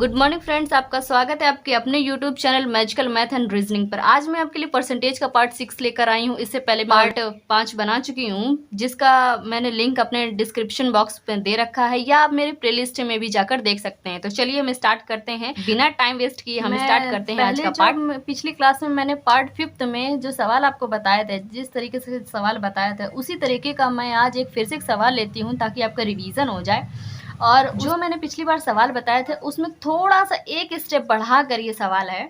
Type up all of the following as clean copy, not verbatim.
Good morning friends, आपका स्वागत है आपके अपने YouTube channel magical math and reasoning पर। आज मैं आपके लिए परसेंटेज का पार्ट 6 लेकर आई हूँ। इससे पहले पार्ट 5 बना चुकी हूँ, जिसका मैंने लिंक अपने डिस्क्रिप्शन बॉक्स में दे रखा है, या आप मेरी प्लेलिस्ट में भी जाकर देख सकते हैं। तो चलिए हम स्टार्ट करते हैं, बिना टाइम वेस्ट किए हम स्टार्ट करते हैं आज का पार्ट। पिछली क्लास में मैंने पार्ट 5 में जो सवाल आपको बताए थे, जिस तरीके से सवाल बताया था, उसी तरीके का मैं आज एक फिर से सवाल लेती हूँ ताकि आपका रिवीजन हो जाए। और जो मैंने पिछली बार सवाल बताए थे उसमें थोड़ा सा एक स्टेप बढ़ा कर ये सवाल है,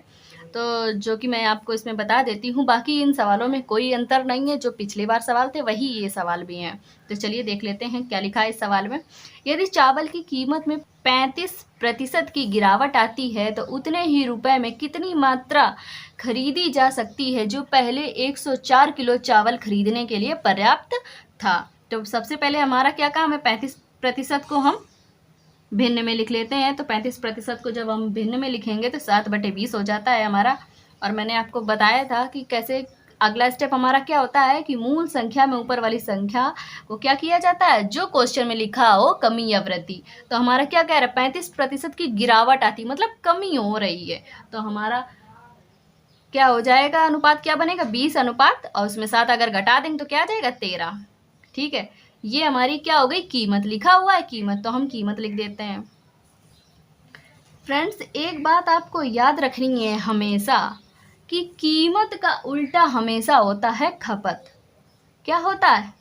तो जो कि मैं आपको इसमें बता देती हूँ। बाकी इन सवालों में कोई अंतर नहीं है, जो पिछली बार सवाल थे वही ये सवाल भी हैं। तो चलिए देख लेते हैं क्या लिखा है इस सवाल में। यदि चावल की कीमत में 35% की गिरावट आती है तो उतने ही रुपए में कितनी मात्रा खरीदी जा सकती है जो पहले 104 किलो चावल खरीदने के लिए पर्याप्त था। तो सबसे पहले हमारा क्या काम है, 35% को हम भिन्न में लिख लेते हैं। तो 35% को जब हम भिन्न में लिखेंगे तो 7/20 हो जाता है हमारा। और मैंने आपको बताया था कि कैसे अगला स्टेप हमारा क्या होता है कि मूल संख्या में ऊपर वाली संख्या को क्या किया जाता है, जो क्वेश्चन में लिखा हो कमी या वृद्धि। तो हमारा क्या कह रहा है, 35% की गिरावट आती, मतलब कमी हो रही है। तो हमारा क्या हो जाएगा, अनुपात क्या बनेगा, 20 अनुपात, और उसमें 7 अगर घटा देंगे तो क्या आ जाएगा, 13। ठीक है, ये हमारी क्या हो गई, कीमत। लिखा हुआ है कीमत, तो हम कीमत लिख देते हैं। फ्रेंड्स, एक बात आपको याद रखनी है हमेशा कि कीमत का उल्टा हमेशा होता है खपत। क्या होता है,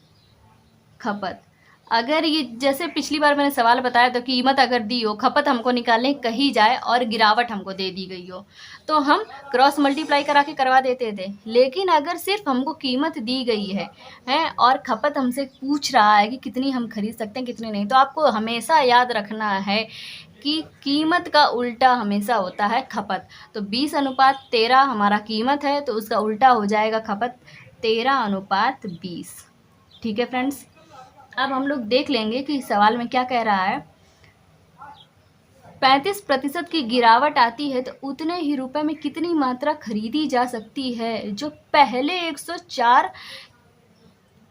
खपत। अगर ये जैसे पिछली बार मैंने सवाल बताया, तो कीमत अगर दी हो, खपत हमको निकालने कही जाए और गिरावट हमको दे दी गई हो, तो हम क्रॉस मल्टीप्लाई करा के करवा देते थे। लेकिन अगर सिर्फ हमको कीमत दी गई है और खपत हमसे पूछ रहा है कि कितनी हम खरीद सकते हैं कितनी नहीं, तो आपको हमेशा याद रखना है कि कीमत का उल्टा हमेशा होता है खपत। तो 20/13 हमारा कीमत है, तो उसका उल्टा हो जाएगा खपत, 13/20। ठीक है फ्रेंड्स, अब हम लोग देख लेंगे कि सवाल में क्या कह रहा है। 35% की गिरावट आती है तो उतने ही रुपए में कितनी मात्रा खरीदी जा सकती है जो पहले 104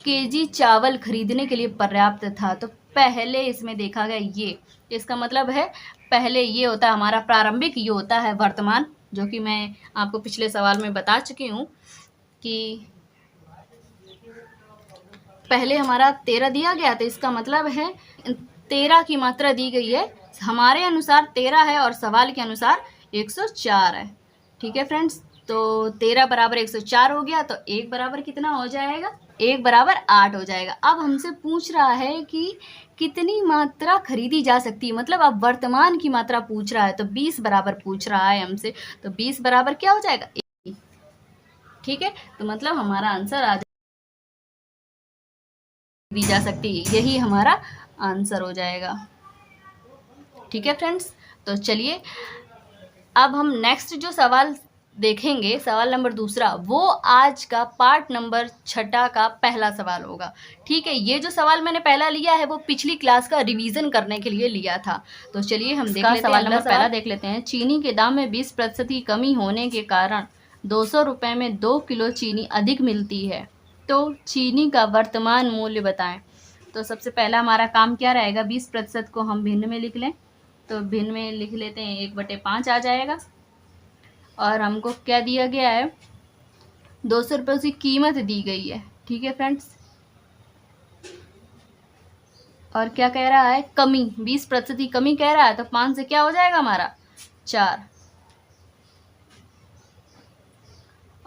केजी चावल खरीदने के लिए पर्याप्त था। तो पहले इसमें देखा गया ये, इसका मतलब है पहले ये होता है हमारा प्रारंभिक, ये होता है वर्तमान, जो कि मैं आपको पिछले सवाल में बता चुकी हूँ कि पहले हमारा 13 दिया गया, तो इसका मतलब है 13 की मात्रा दी गई है, हमारे अनुसार 13 है और सवाल के अनुसार 104 है। ठीक है फ्रेंड्स, तो 13 बराबर 104 हो गया, तो 1 बराबर कितना हो जाएगा, 1 बराबर 8 हो जाएगा। अब हमसे पूछ रहा है कि कितनी मात्रा खरीदी जा सकती है, मतलब अब वर्तमान की मात्रा पूछ रहा है, तो 20 बराबर पूछ रहा है हमसे, तो 20 बराबर क्या हो जाएगा, 1। ठीक है, तो मतलब हमारा आंसर आ दी जा सकती है, यही हमारा आंसर हो जाएगा। ठीक है फ्रेंड्स, तो चलिए अब हम नेक्स्ट जो सवाल देखेंगे, सवाल नंबर दूसरा, वो आज का पार्ट नंबर 6 का पहला सवाल होगा। ठीक है, ये जो सवाल मैंने पहला लिया है वो पिछली क्लास का रिवीजन करने के लिए लिया था। तो चलिए हम देख लेते हैं, सवाल नंबर पहला देख लेते हैं। चीनी के दाम में 20% की कमी होने के कारण 200 रुपये में 2 किलो चीनी अधिक मिलती है, तो चीनी का वर्तमान मूल्य बताएं। तो सबसे पहला हमारा काम क्या रहेगा, 20% को हम भिन्न में लिख लें। तो भिन्न में लिख लेते हैं, 1/5 आ जाएगा। और हमको क्या दिया गया है, 200 रुपये उसकी कीमत दी गई है। ठीक है फ्रेंड्स, और क्या कह रहा है, कमी, 20% की कमी कह रहा है, तो 5 से क्या हो जाएगा हमारा, 4।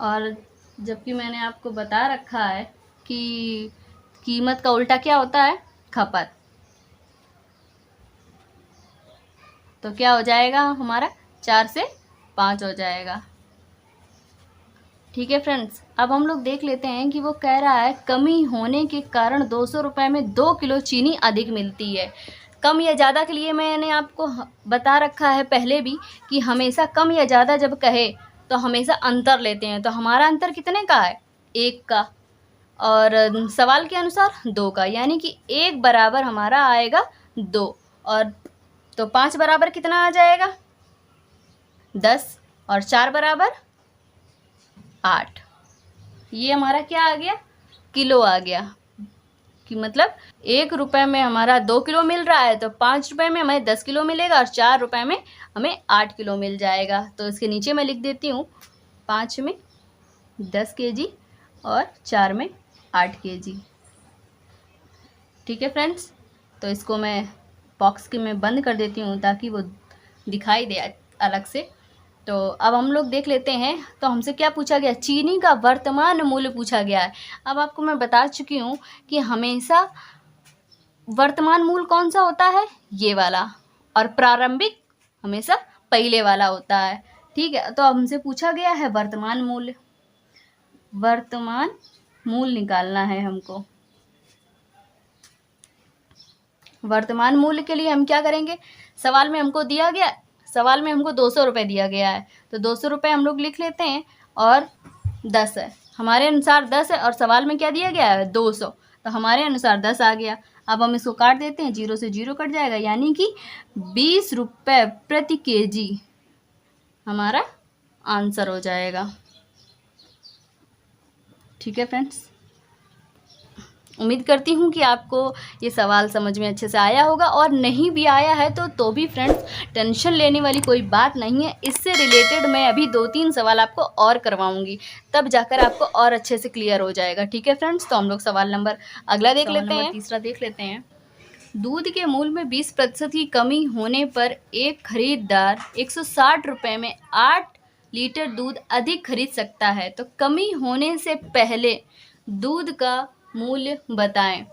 और जबकि मैंने आपको बता रखा है कि कीमत का उल्टा क्या होता है, खपत, तो क्या हो जाएगा हमारा, 4 से 5 हो जाएगा। ठीक है फ्रेंड्स, अब हम लोग देख लेते हैं कि वो कह रहा है कमी होने के कारण 200 रुपये में 2 किलो चीनी अधिक मिलती है। कम या ज़्यादा के लिए मैंने आपको बता रखा है पहले भी कि हमेशा कम या ज़्यादा जब कहे तो हमेशा अंतर लेते हैं। तो हमारा अंतर कितने का है, 1 का, और सवाल के अनुसार 2 का, यानी कि 1 बराबर हमारा आएगा 2, और तो 5 बराबर कितना आ जाएगा, 10, और 4 बराबर 8। ये हमारा क्या आ गया, किलो आ गया। कि मतलब 1 रुपये में हमारा 2 किलो मिल रहा है तो 5 रुपये में हमें 10 किलो मिलेगा और 4 रुपये में हमें 8 किलो मिल जाएगा। तो इसके नीचे मैं लिख देती हूँ 5 में 10 kg और 4 में 8 kg। ठीक है फ्रेंड्स, तो इसको मैं बॉक्स के में बंद कर देती हूँ ताकि वो दिखाई दे अलग से। तो अब हम लोग देख लेते हैं, तो हमसे क्या पूछा गया, चीनी का वर्तमान मूल्य पूछा गया है। अब आपको मैं बता चुकी हूँ कि हमेशा वर्तमान मूल्य कौन सा होता है, ये वाला, और प्रारंभिक हमेशा पहले वाला होता है। ठीक है, तो अब हमसे पूछा गया है वर्तमान मूल्य, वर्तमान मूल्य निकालना है हमको। वर्तमान मूल्य के लिए हम क्या करेंगे, सवाल में हमको दिया गया, सवाल में हमको 200 रुपये दिया गया है, तो 200 रुपये हम लोग लिख लेते हैं और 10 है, हमारे अनुसार 10 है और सवाल में क्या दिया गया है 200, तो हमारे अनुसार 10 आ गया। अब हम इसको काट देते हैं, 0 से 0 कट जाएगा, यानी कि 20 रुपये प्रति kg हमारा आंसर हो जाएगा। ठीक है फ्रेंड्स, उम्मीद करती हूँ कि आपको ये सवाल समझ में अच्छे से आया होगा, और नहीं भी आया है तो भी फ्रेंड्स टेंशन लेने वाली कोई बात नहीं है। इससे रिलेटेड मैं अभी 2-3 सवाल आपको और करवाऊंगी, तब जाकर आपको और अच्छे से क्लियर हो जाएगा। ठीक है फ्रेंड्स, तो हम लोग सवाल नंबर अगला देख लेते हैं, तीसरा देख लेते हैं। दूध के मूल्य में 20% की कमी होने पर एक खरीदार 160 रुपये में 8 लीटर दूध अधिक खरीद सकता है, तो कमी होने से पहले दूध का मूल्य बताएं।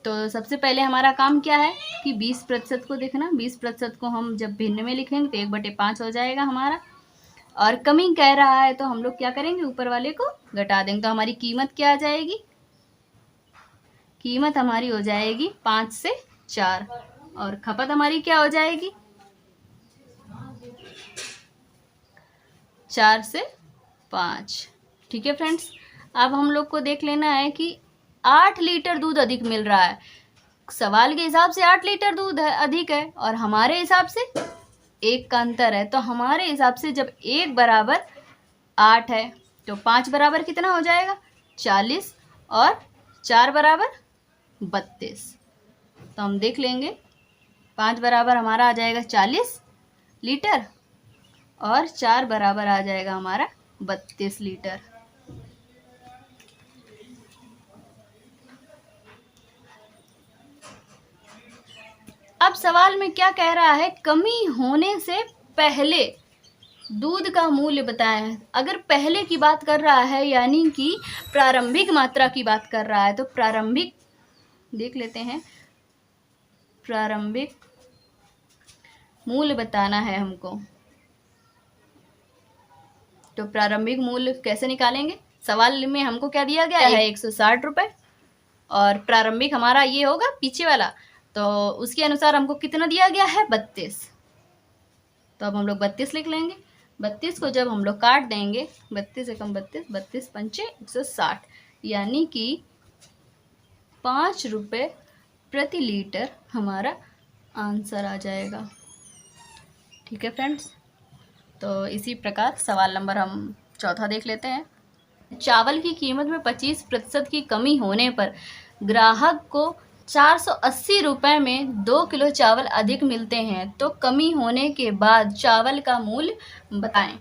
तो सबसे पहले हमारा काम क्या है कि 20% को देखना, 20% को हम जब भिन्न में लिखेंगे तो 1/5 हो जाएगा हमारा, और कमी कह रहा है तो हम लोग क्या करेंगे, ऊपर वाले को घटा देंगे। तो हमारी कीमत क्या आ जाएगी, कीमत हमारी हो जाएगी 5 से 4, और खपत हमारी क्या हो जाएगी 4 से 5। ठीक है फ्रेंड्स, अब हम लोग को देख लेना है कि 8 लीटर दूध अधिक मिल रहा है, सवाल के हिसाब से 8 लीटर दूध है अधिक है, और हमारे हिसाब से 1 का अंतर है। तो हमारे हिसाब से जब 1 बराबर 8 है तो 5 बराबर कितना हो जाएगा 40, और 4 बराबर 32। तो हम देख लेंगे 5 बराबर हमारा आ जाएगा 40 लीटर और 4 बराबर आ जाएगा हमारा 32 लीटर। अब सवाल में क्या कह रहा है, कमी होने से पहले दूध का मूल्य बताया है। अगर पहले की बात कर रहा है यानी कि प्रारंभिक मात्रा की बात कर रहा है, तो प्रारंभिक देख लेते हैं, प्रारंभिक मूल्य बताना है हमको। तो प्रारंभिक मूल्य कैसे निकालेंगे, सवाल में हमको क्या दिया गया है 160 रुपये, और प्रारंभिक हमारा ये होगा पीछे वाला, तो उसके अनुसार हमको कितना दिया गया है 32। तो अब हम लोग 32 लिख लेंगे। 32 को जब हम लोग काट देंगे, 32 एकम 32, 32 पंचे 160, यानी कि 5 रुपये प्रति लीटर हमारा आंसर आ जाएगा। ठीक है फ्रेंड्स, तो इसी प्रकार सवाल नंबर हम चौथा देख लेते हैं। चावल की कीमत में 25% की कमी होने पर ग्राहक को 480 रुपये में 2 किलो चावल अधिक मिलते हैं, तो कमी होने के बाद चावल का मूल्य बताएं।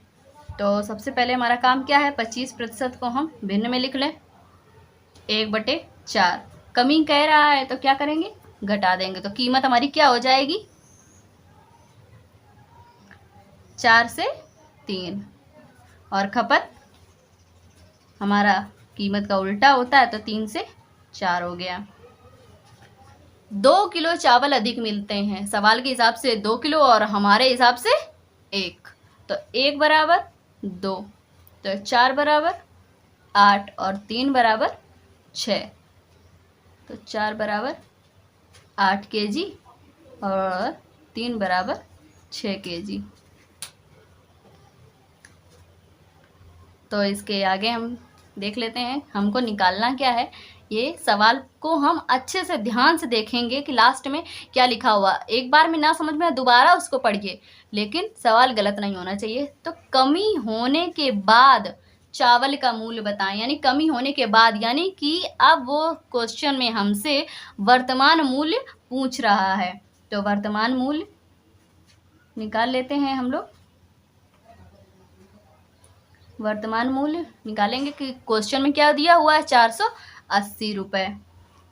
तो सबसे पहले हमारा काम क्या है, 25% को हम भिन्न में लिख लें, 1/4। कमी कह रहा है तो क्या करेंगे, घटा देंगे, तो कीमत हमारी क्या हो जाएगी 4 से 3, और खपत हमारा कीमत का उल्टा होता है तो 3 से 4 हो गया। 2 किलो चावल अधिक मिलते हैं, सवाल के हिसाब से 2 किलो और हमारे हिसाब से 1, तो 1 बराबर 2, तो 4 बराबर 8 और 3 बराबर 6, तो 4 बराबर 8 kg और 3 बराबर 6 kg। तो इसके आगे हम देख लेते हैं हमको निकालना क्या है। ये सवाल को हम अच्छे से ध्यान से देखेंगे कि लास्ट में क्या लिखा हुआ, एक बार में ना समझ में दोबारा उसको पढ़िए, लेकिन सवाल गलत नहीं होना चाहिए। तो कमी होने के बाद चावल का मूल्य बताएं, यानी कमी होने के बाद, यानी कि अब वो क्वेश्चन में हमसे वर्तमान मूल्य पूछ रहा है। तो वर्तमान मूल्य निकाल लेते हैं हम लोग। वर्तमान मूल्य निकालेंगे कि क्वेश्चन में क्या दिया हुआ है, 480 रुपये।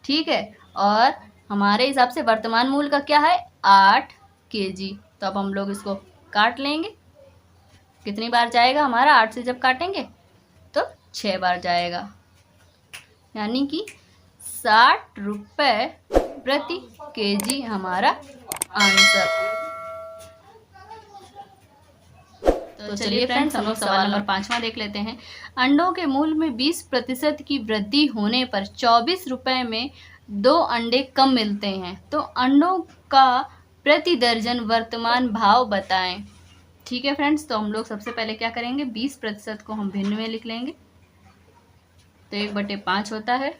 ठीक है, और हमारे हिसाब से वर्तमान मूल्य का क्या है, 8 kg। तो अब हम लोग इसको काट लेंगे। कितनी बार जाएगा हमारा, 8 से जब काटेंगे तो 6 बार जाएगा, यानी कि 60 रुपये प्रति kg हमारा आंसर। तो चलिए फ्रेंड्स, हम लोग सवाल नंबर 5वां देख लेते हैं। अंडों के मूल्य में 20% की वृद्धि होने पर 24 रुपये में 2 अंडे कम मिलते हैं, तो अंडों का प्रति दर्जन वर्तमान भाव बताएं। ठीक है फ्रेंड्स, तो हम लोग सबसे पहले क्या करेंगे, 20% को हम भिन्न में लिख लेंगे। तो 1/5 होता है,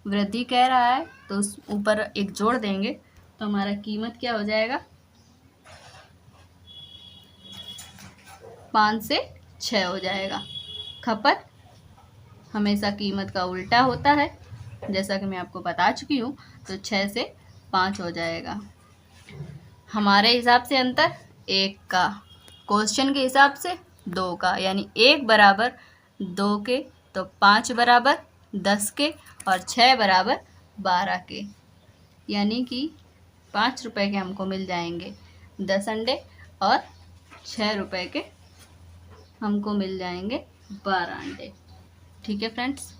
वृद्धि कह रहा है तो उस ऊपर एक जोड़ देंगे, तो हमारा कीमत क्या हो जाएगा, 5 से 6 हो जाएगा। खपत हमेशा कीमत का उल्टा होता है, जैसा कि मैं आपको बता चुकी हूँ। तो 6 से 5 हो जाएगा। हमारे हिसाब से अंतर 1 का, क्वेश्चन के हिसाब से 2 का, यानी 1 बराबर 2 के, तो 5 बराबर 10 के और 6 बराबर 12 के, यानी कि 5 रुपये के हमको मिल जाएंगे 10 अंडे और 6 रुपये के हमको मिल जाएंगे 12 अंडे। ठीक है फ्रेंड्स,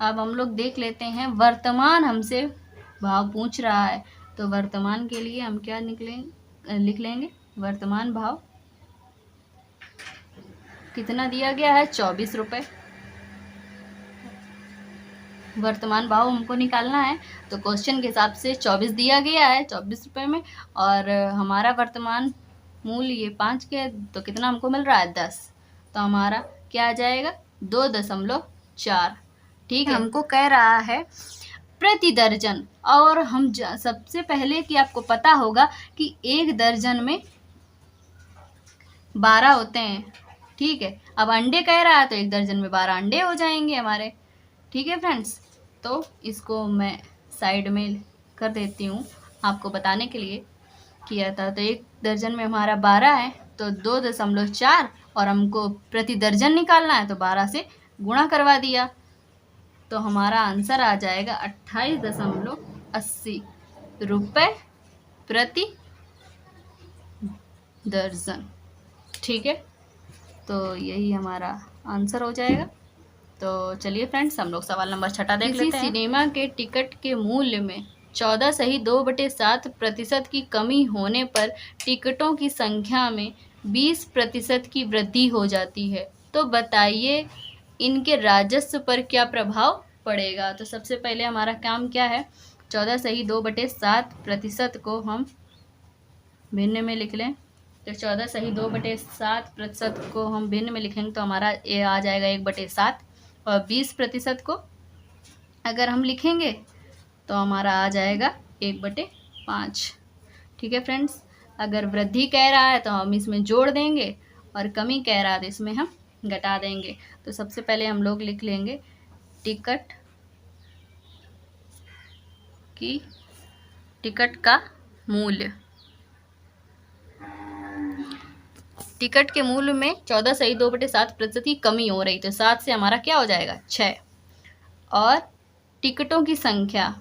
अब हम लोग देख लेते हैं वर्तमान हमसे भाव पूछ रहा है। तो वर्तमान के लिए हम क्या लिख लेंगे, वर्तमान भाव कितना दिया गया है, 24 रुपये। वर्तमान भाव हमको निकालना है, तो क्वेश्चन के हिसाब से 24 दिया गया है 24 रुपये में, और हमारा वर्तमान मूल्य ये 5 के, तो कितना हमको मिल रहा है, 10। तो हमारा क्या आ जाएगा, 2.4। ठीक है, हमको कह रहा है प्रति दर्जन, और हम सबसे पहले कि आपको पता होगा कि 1 दर्जन में 12 होते हैं। ठीक है, अब अंडे कह रहा है तो 1 दर्जन में 12 अंडे हो जाएंगे हमारे। ठीक है फ्रेंड्स, तो इसको मैं साइड में कर देती हूँ, आपको बताने के लिए किया था। तो 1 दर्जन में हमारा 12 है, तो 2.4, और हमको प्रति दर्जन निकालना है तो 12 से गुणा करवा दिया, तो हमारा आंसर आ जाएगा 28.80 रुपये प्रति दर्जन। ठीक है, तो यही हमारा आंसर हो जाएगा। तो चलिए फ्रेंड्स, हम लोग सवाल नंबर 6 देख लेते हैं। सिनेमा के टिकट के मूल्य में 14 सही 2/7% की कमी होने पर टिकटों की संख्या में 20% की वृद्धि हो जाती है, तो बताइए इनके राजस्व पर क्या प्रभाव पड़ेगा। तो सबसे पहले हमारा काम क्या है, 14 सही 2/7% को हम भिन्न में लिख लें। तो 14 सही 2/7% को हम भिन्न में लिखेंगे तो हमारा ये आ जाएगा 1/7, और 20% को अगर हम लिखेंगे तो हमारा आ जाएगा 1/5। ठीक है फ्रेंड्स, अगर वृद्धि कह रहा है तो हम इसमें जोड़ देंगे, और कमी कह रहा है तो इसमें हम घटा देंगे। तो सबसे पहले हम लोग लिख लेंगे टिकट का मूल्य। टिकट के मूल्य में 14 सही 2/7% की कमी हो रही, तो 7 से हमारा क्या हो जाएगा, 6, और टिकटों की संख्या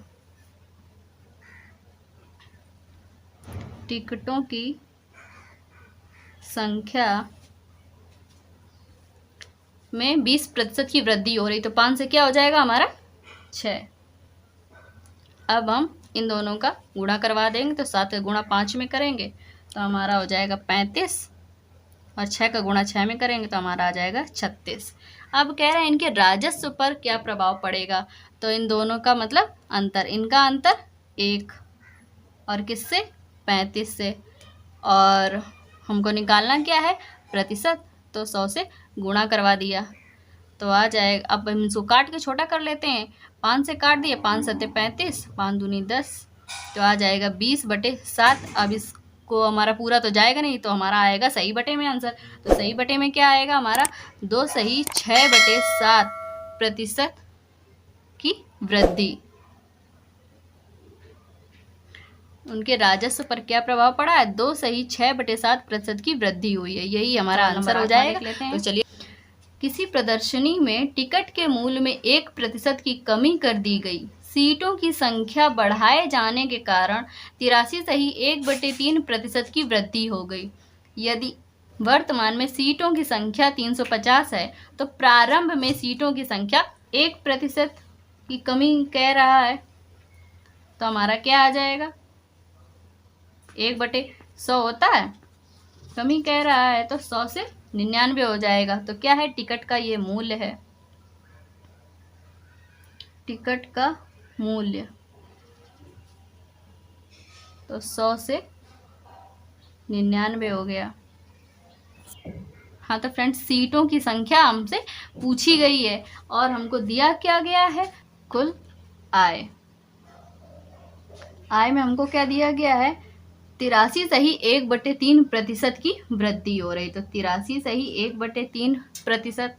में 20% की वृद्धि हो रही, तो 5 से क्या हो जाएगा हमारा, 6। अब हम इन दोनों का गुणा करवा देंगे, तो 7 का गुणा 5 में करेंगे तो हमारा हो जाएगा 35, और 6 का गुणा 6 में करेंगे तो हमारा आ जाएगा 36। अब कह रहे हैं इनके राजस्व पर क्या प्रभाव पड़ेगा, तो इन दोनों का मतलब अंतर, इनका अंतर 1, और किससे, 35 से, और हमको निकालना क्या है, प्रतिशत, तो 100 से गुणा करवा दिया तो आ जाएगा। अब हम इसको काट के छोटा कर लेते हैं, 5 से काट दिया, 5 सत्ते 35, 5 दूनी 10, तो आ जाएगा 20/7। अब इस को हमारा पूरा तो जाएगा नहीं, तो हमारा आएगा सही बटे में आंसर। तो सही बटे में क्या आएगा हमारा 2 सही 6/7% की वृद्धि। उनके राजस्व पर क्या प्रभाव पड़ा है? 2 सही 6/7% की वृद्धि हुई है। यही हमारा आंसर हो जाएगा। तो चलिए, किसी प्रदर्शनी में टिकट के मूल्य में 1% की कमी कर दी गई। सीटों की संख्या बढ़ाए जाने के कारण 83 सही 1/3% की वृद्धि हो गई। यदि वर्तमान में सीटों की संख्या 350 है तो प्रारंभ में सीटों की संख्या 1% की कमी कह रहा है, तो हमारा क्या आ जाएगा? 1/100 होता है, कमी कह रहा है तो 100 से 99 हो जाएगा। तो क्या है? टिकट का ये मूल्य है, टिकट का मूल्य। तो 100 से 99 हो गया। हाँ, तो फ्रेंड्स, सीटों की संख्या हमसे पूछी गई है और हमको दिया क्या गया है? कुल आय। आय में हमको क्या दिया गया है? 83 सही 1/3% की वृद्धि हो रही। तो 83 सही 1/3%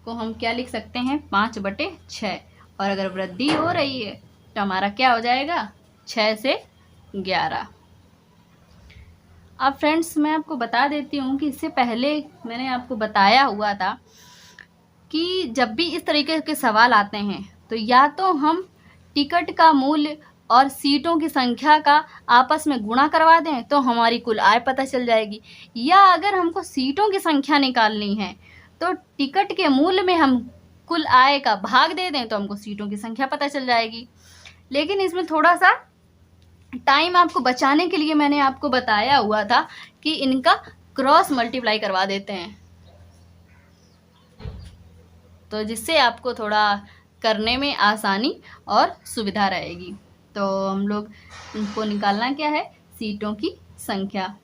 को हम क्या लिख सकते हैं? 5/6। और अगर वृद्धि हो रही है तो हमारा क्या हो जाएगा? 6 से 11। अब फ्रेंड्स, मैं आपको बता देती हूँ कि इससे पहले मैंने आपको बताया हुआ था कि जब भी इस तरीके के सवाल आते हैं तो या तो हम टिकट का मूल्य और सीटों की संख्या का आपस में गुणा करवा दें तो हमारी कुल आय पता चल जाएगी, या अगर हमको सीटों की संख्या निकालनी है तो टिकट के मूल्य में हम कुल आय का भाग दे दें तो हमको सीटों की संख्या पता चल जाएगी। लेकिन इसमें थोड़ा सा टाइम आपको बचाने के लिए मैंने आपको बताया हुआ था कि इनका क्रॉस मल्टीप्लाई करवा देते हैं, तो जिससे आपको थोड़ा करने में आसानी और सुविधा रहेगी। तो हम लोग इनको निकालना क्या है? सीटों की संख्या।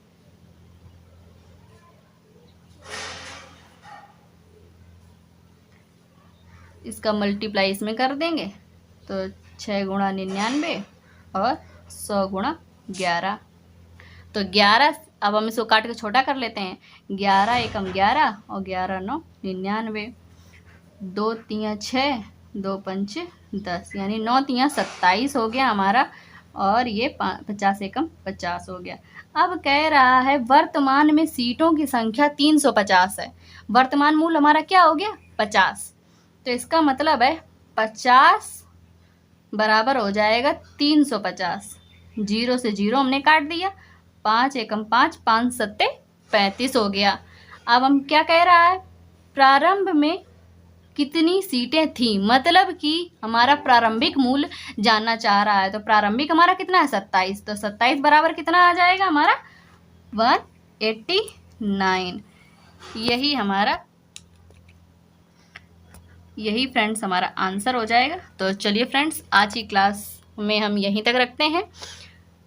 इसका मल्टीप्लाई इसमें कर देंगे तो 6 गुणा 99 और 100 गुणा 11। तो 11, अब हम इसको काट के छोटा कर लेते हैं। 11 एकम 11 और 11 9 99। 2 तियाँ 6, 2 पंच 10, यानी 9 तियाँ 27 हो गया हमारा, और ये 50 एकम 50 हो गया। अब कह रहा है वर्तमान में सीटों की संख्या 350 है। वर्तमान मूल्य हमारा क्या हो गया? 50। तो इसका मतलब है 50 बराबर हो जाएगा 350। 0 से 0 हमने काट दिया। 5 एकम 5, 5 सत्ते 35 हो गया। अब हम क्या कह रहा है? प्रारंभ में कितनी सीटें थी, मतलब कि हमारा प्रारंभिक मूल्य जानना चाह रहा है। तो प्रारंभिक हमारा कितना है? 27। तो 27 बराबर कितना आ जाएगा हमारा? 189। यही फ्रेंड्स हमारा आंसर हो जाएगा। तो चलिए फ्रेंड्स, आज की क्लास में हम यहीं तक रखते हैं।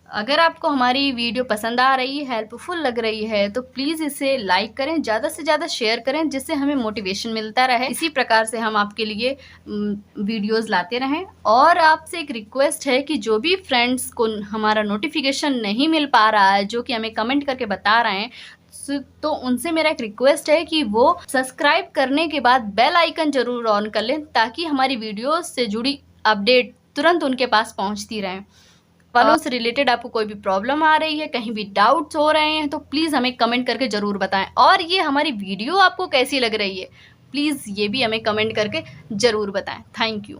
अगर आपको हमारी वीडियो पसंद आ रही है, हेल्पफुल लग रही है, तो प्लीज़ इसे लाइक करें, ज़्यादा से ज़्यादा शेयर करें, जिससे हमें मोटिवेशन मिलता रहे। इसी प्रकार से हम आपके लिए वीडियोस लाते रहें। और आपसे एक रिक्वेस्ट है कि जो भी फ्रेंड्स को हमारा नोटिफिकेशन नहीं मिल पा रहा है, जो कि हमें कमेंट करके बता रहे हैं, तो उनसे मेरा एक रिक्वेस्ट है कि वो सब्सक्राइब करने के बाद बेल आइकन ज़रूर ऑन कर लें, ताकि हमारी वीडियोस से जुड़ी अपडेट तुरंत उनके पास पहुंचती रहें। वालों से रिलेटेड आपको कोई भी प्रॉब्लम आ रही है, कहीं भी डाउट्स हो रहे हैं, तो प्लीज़ हमें कमेंट करके ज़रूर बताएं। और ये हमारी वीडियो आपको कैसी लग रही है, प्लीज़ ये भी हमें कमेंट करके ज़रूर बताएं। Thank you.